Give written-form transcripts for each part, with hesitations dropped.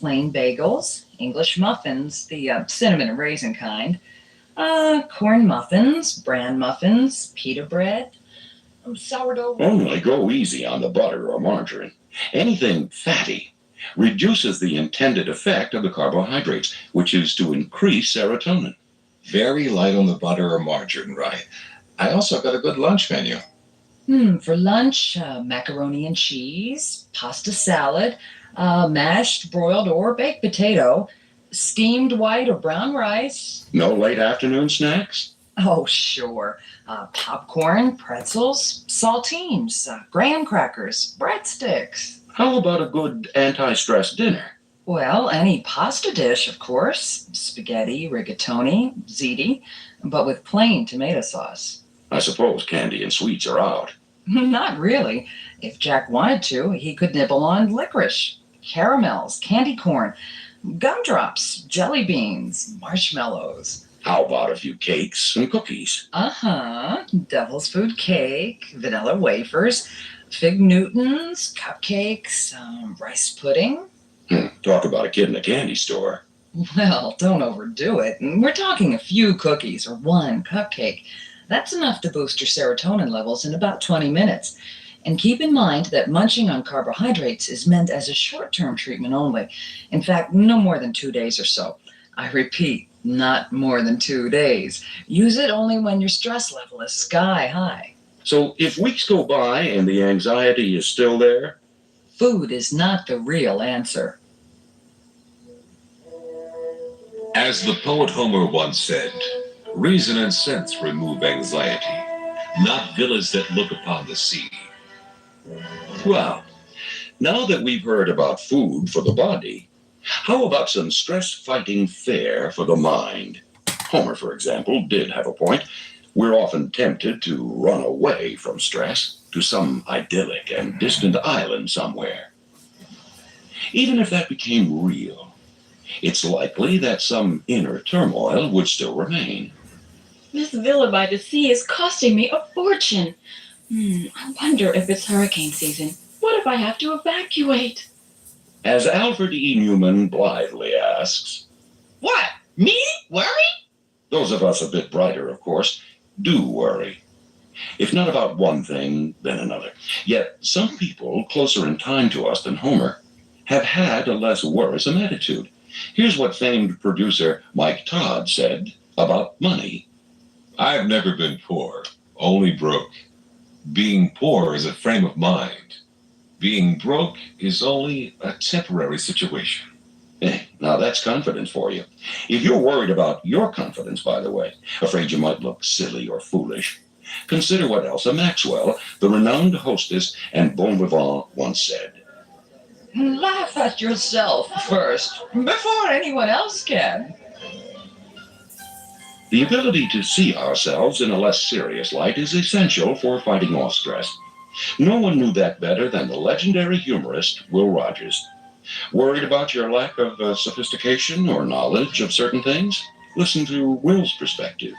plain bagels, English muffins, the cinnamon and raisin kind, corn muffins, bran muffins, pita bread, sourdough. Only go easy on the butter or margarine. Anything fatty reduces the intended effect of the carbohydrates, which is to increase serotonin. Very light on the butter or margarine, right? I also got a good lunch menu. For lunch, macaroni and cheese, pasta salad, mashed, broiled, or baked potato, steamed white or brown rice. No late afternoon snacks? Oh, sure. Popcorn, pretzels, saltines, graham crackers, breadsticks. How about a good anti-stress dinner? Well, any pasta dish, of course. Spaghetti, rigatoni, ziti, but with plain tomato sauce. I suppose candy and sweets are out. Not really. If Jack wanted to, he could nibble on licorice, caramels, candy corn, gumdrops, jelly beans, marshmallows. How about a few cakes and cookies? Devil's food cake, vanilla wafers, fig Newtons, cupcakes, rice pudding. Talk about a kid in a candy store. Well, don't overdo it. We're talking a few cookies or one cupcake. That's enough to boost your serotonin levels in about 20 minutes. And keep in mind that munching on carbohydrates is meant as a short-term treatment only. In fact, no more than 2 days or so. I repeat, not more than 2 days. Use it only when your stress level is sky high. So if weeks go by and the anxiety is still there? Food is not the real answer. As the poet Homer once said, reason and sense remove anxiety, not villas that look upon the sea. Well, now that we've heard about food for the body, how about some stress-fighting fare for the mind? Homer, for example, did have a point. We're often tempted to run away from stress to some idyllic and distant island somewhere. Even if that became real, it's likely that some inner turmoil would still remain. This villa by the sea is costing me a fortune. I wonder if it's hurricane season. What if I have to evacuate? As Alfred E. Newman blithely asks, What? Me? Worry? those of us a bit brighter, of course, do worry. If not about one thing, then another. Yet some people closer in time to us than Homer have had a less worrisome attitude. Here's what famed producer Mike Todd said about money. I've never been poor, only broke. Being poor is a frame of mind. Being broke is only a temporary situation. Now that's confidence for you. If you're worried about your confidence, by the way, afraid you might look silly or foolish, consider what Elsa Maxwell, the renowned hostess and bon vivant, once said. Laugh at yourself first, before anyone else can. The ability to see ourselves in a less serious light is essential for fighting off stress. No one knew that better than the legendary humorist Will Rogers. Worried about your lack of sophistication or knowledge of certain things? Listen to Will's perspective.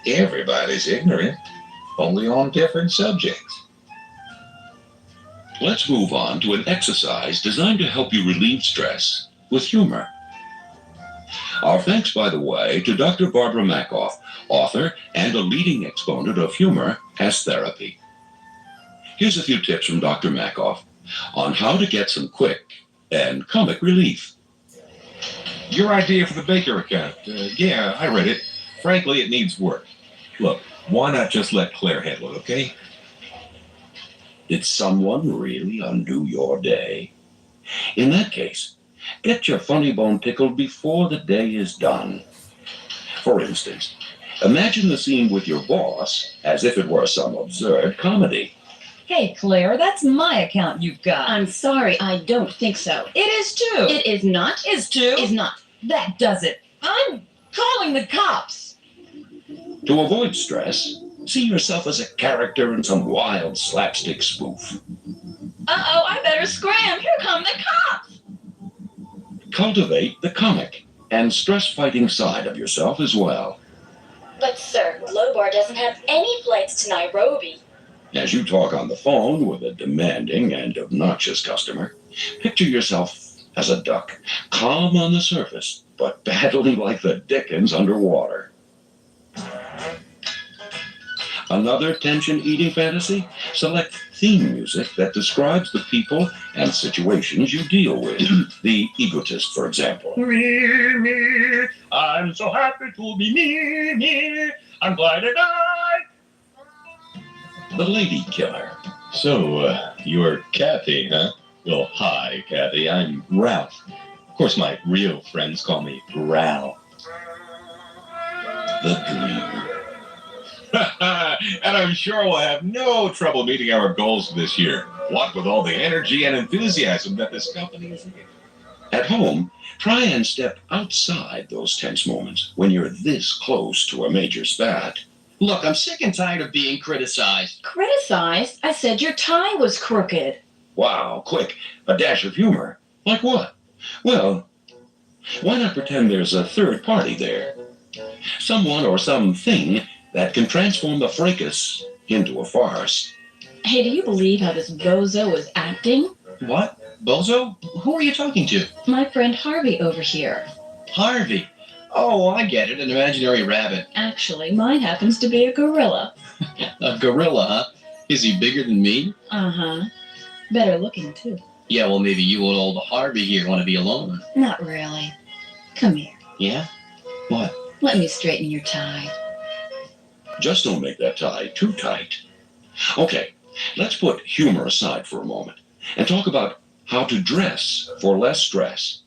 Everybody's ignorant, only on different subjects. Let's move on to an exercise designed to help you relieve stress with humor. Our thanks, by the way, to Dr. Barbara Makoff, author and a leading exponent of humor as therapy. Here's a few tips from Dr. Makoff on how to get some quick and comic relief. Your idea for the Baker account. Yeah, I read it. Frankly, it needs work. Look, why not just let Claire handle it, okay? Did someone really undo your day? In that case, get your funny bone tickled before the day is done. For instance, imagine the scene with your boss as if it were some absurd comedy. Hey, Claire, that's my account you've got. I'm sorry, I don't think so. It is too. It is not. is too. Is not. That does it. I'm calling the cops. To avoid stress, see yourself as a character in some wild slapstick spoof. Uh-oh, I better scram. Here come the cops. Cultivate the comic and stress-fighting side of yourself as well. But, sir, Global doesn't have any flights to Nairobi. As you talk on the phone with a demanding and obnoxious customer, picture yourself as a duck, calm on the surface, but battling like the dickens underwater. Another tension-eating fantasy? Select theme music that describes the people and situations you deal with. The egotist, for example. Me, I'm so happy to be me. I'm glad that The lady killer. So, you're Kathy, huh? Well, hi, Kathy. I'm Ralph. Of course, my real friends call me Ral. The dream. And I'm sure we'll have no trouble meeting our goals this year. What with all the energy and enthusiasm that this company is giving. At home, try and step outside those tense moments when you're this close to a major spat. Look, I'm sick and tired of being criticized. Criticized? I said your tie was crooked. Wow, quick, a dash of humor. Like what? Well, why not pretend there's a third party there? Someone or something that can transform the fracas into a farce. Hey, do you believe how this bozo is acting? What? Bozo? Who are you talking to? My friend Harvey over here. Harvey. Oh, I get it. An imaginary rabbit. Actually, mine happens to be a gorilla. A gorilla, huh? Is he bigger than me? Uh-huh. Better looking, too. Yeah, well, maybe you and old Harvey here want to be alone. Not really. Come here. Yeah? What? Let me straighten your tie. Just don't make that tie too tight. Okay, let's put humor aside for a moment and talk about how to dress for less stress.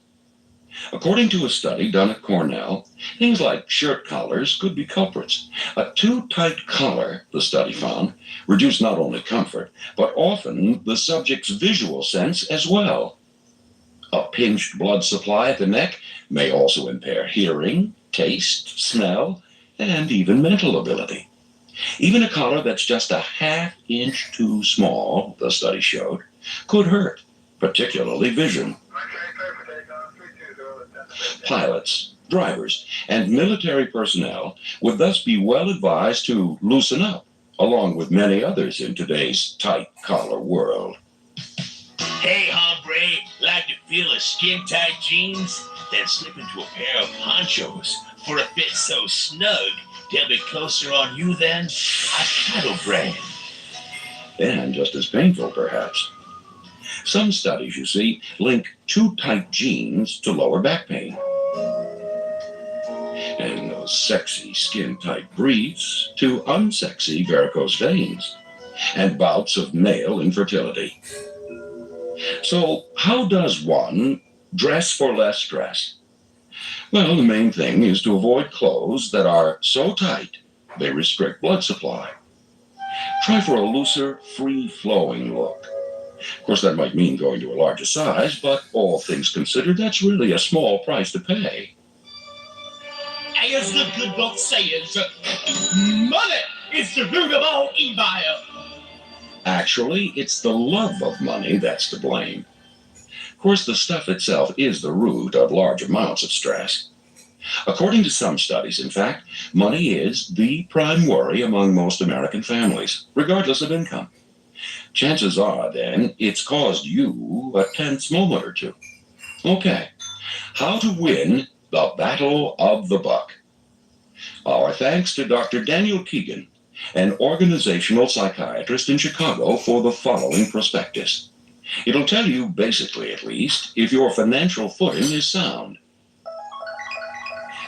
According to a study done at Cornell, things like shirt collars could be culprits. A too tight collar, the study found, reduced not only comfort, but often the subject's visual sense as well. A pinched blood supply at the neck may also impair hearing, taste, smell, and even mental ability. Even a collar that's just a half-inch too small, the study showed, could hurt, particularly vision. Pilots, drivers, and military personnel would thus be well advised to loosen up, along with many others in today's tight collar world. Hey, hombre, like to feel a skin-tight jeans? Then slip into a pair of ponchos for a fit so snug they'll be closer on you than a cattle brand. And just as painful, perhaps. Some studies, you see, link too tight jeans to lower back pain. And those sexy skin-tight briefs to unsexy varicose veins and bouts of male infertility. So how does one dress for less stress? Well, the main thing is to avoid clothes that are so tight they restrict blood supply. Try for a looser, free-flowing look. Of course, that might mean going to a larger size, but all things considered, that's really a small price to pay. As the good book says, money is the root of all evil. Actually, it's the love of money that's to blame. Of course, the stuff itself is the root of large amounts of stress. According to some studies, in fact, money is the prime worry among most American families, regardless of income. Chances are, then, it's caused you a tense moment or two. Okay, how to win the battle of the buck. Our thanks to Dr. Daniel Keegan, an organizational psychiatrist in Chicago, for the following prospectus. It'll tell you, basically at least, if your financial footing is sound.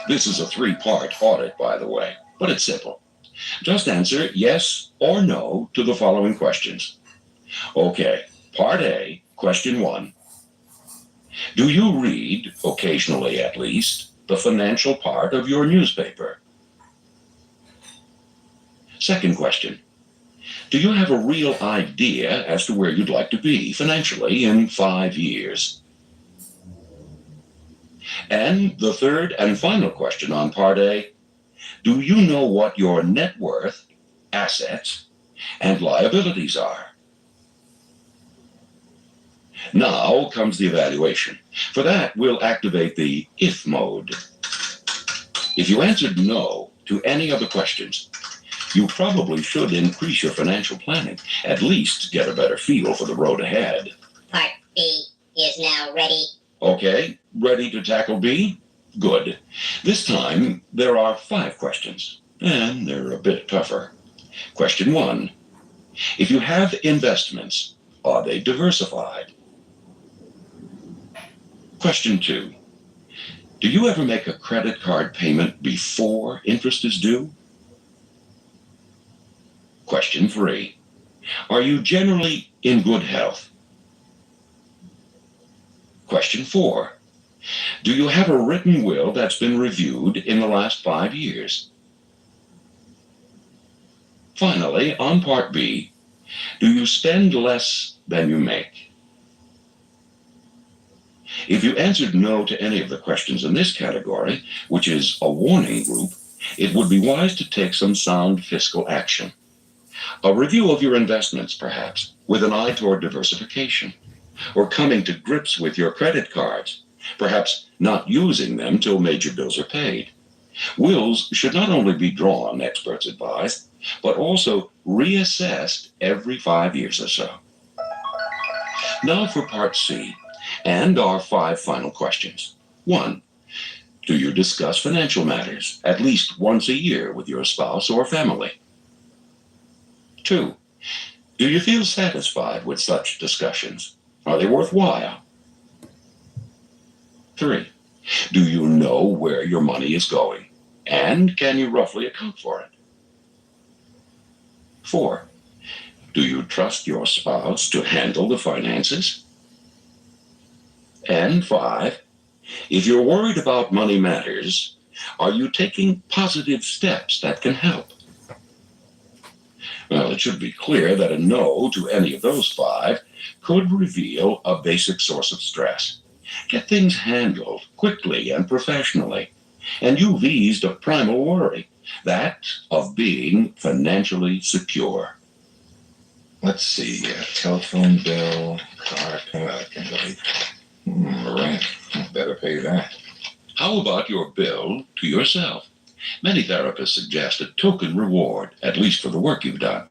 This is a 3-part audit, by the way, but it's simple. Just answer yes or no to the following questions. Okay, Part A, Question 1. Do you read, occasionally at least, the financial part of your newspaper? Second question. Do you have a real idea as to where you'd like to be financially in 5 years? And the third and final question on Part A. Do you know what your net worth, assets, and liabilities are? Now comes the evaluation. For that, we'll activate the if mode. If you answered no to any of the questions, you probably should increase your financial planning, at least get a better feel for the road ahead. Part B is now ready. Okay, ready to tackle B? Good. This time, there are 5 questions, and they're a bit tougher. Question 1. If you have investments, are they diversified? Question 2. Do you ever make a credit card payment before interest is due? Question 3. Are you generally in good health? Question 4. Do you have a written will that's been reviewed in the last 5 years? Finally, on part B, do you spend less than you make? If you answered no to any of the questions in this category, which is a warning group, it would be wise to take some sound fiscal action. A review of your investments, perhaps, with an eye toward diversification, or coming to grips with your credit cards, perhaps not using them till major bills are paid. Wills should not only be drawn, experts advise, but also reassessed every 5 years or so. Now for part C, and our 5 final questions. 1. Do you discuss financial matters at least once a year with your spouse or family? 2. Do you feel satisfied with such discussions? Are they worthwhile? 3. Do you know where your money is going? And can you roughly account for it? 4. Do you trust your spouse to handle the finances? And 5. If you're worried about money matters, are you taking positive steps that can help? Well, it should be clear that a no to any of those 5 could reveal a basic source of stress. Get things handled quickly and professionally, and you've eased a primal worry, that of being financially secure. Let's see, telephone bill, car payment, rent, better pay that. How about your bill to yourself? Many therapists suggest a token reward, at least for the work you've done.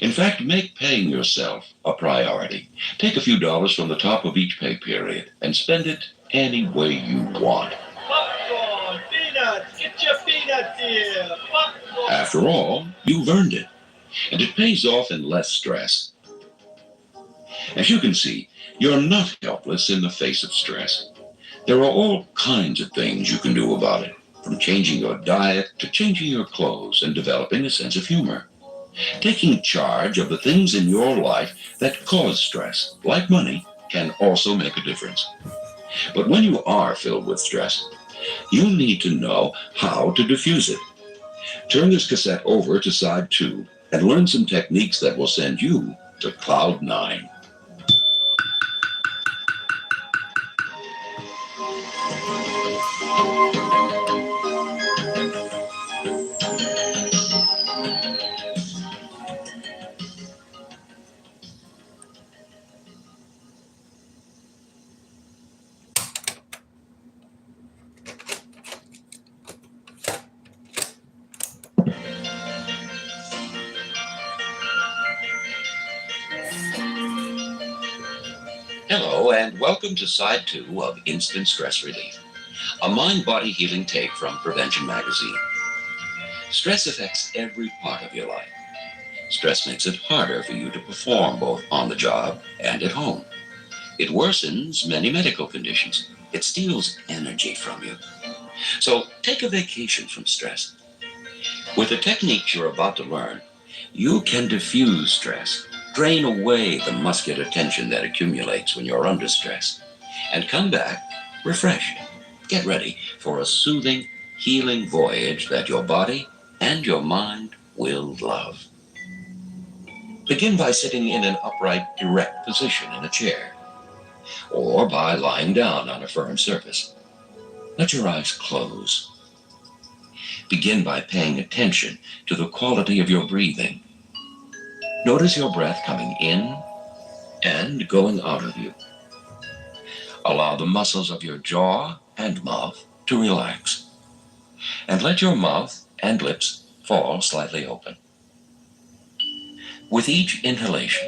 In fact, make paying yourself a priority. Take a few dollars from the top of each pay period and spend it any way you want. Popcorn, peanuts, get your peanuts here. Popcorn. After all, you've earned it, and it pays off in less stress. As you can see, you're not helpless in the face of stress. There are all kinds of things you can do about it, from changing your diet to changing your clothes and developing a sense of humor. Taking charge of the things in your life that cause stress, like money, can also make a difference. But when you are filled with stress, you need to know how to diffuse it. Turn this cassette over to side 2 and learn some techniques that will send you to Cloud 9. Hello, and welcome to side 2 of Instant Stress Relief, a mind-body healing take from Prevention Magazine. Stress affects every part of your life. Stress makes it harder for you to perform both on the job and at home. It worsens many medical conditions. It steals energy from you. So take a vacation from stress. With the techniques you're about to learn, you can diffuse stress, drain away the muscular tension that accumulates when you're under stress, and come back refreshed. Get ready for a soothing, healing voyage that your body and your mind will love. Begin by sitting in an upright, erect position in a chair, or by lying down on a firm surface. Let your eyes close. Begin by paying attention to the quality of your breathing. Notice your breath coming in and going out of you. Allow the muscles of your jaw and mouth to relax. And let your mouth and lips fall slightly open. With each inhalation,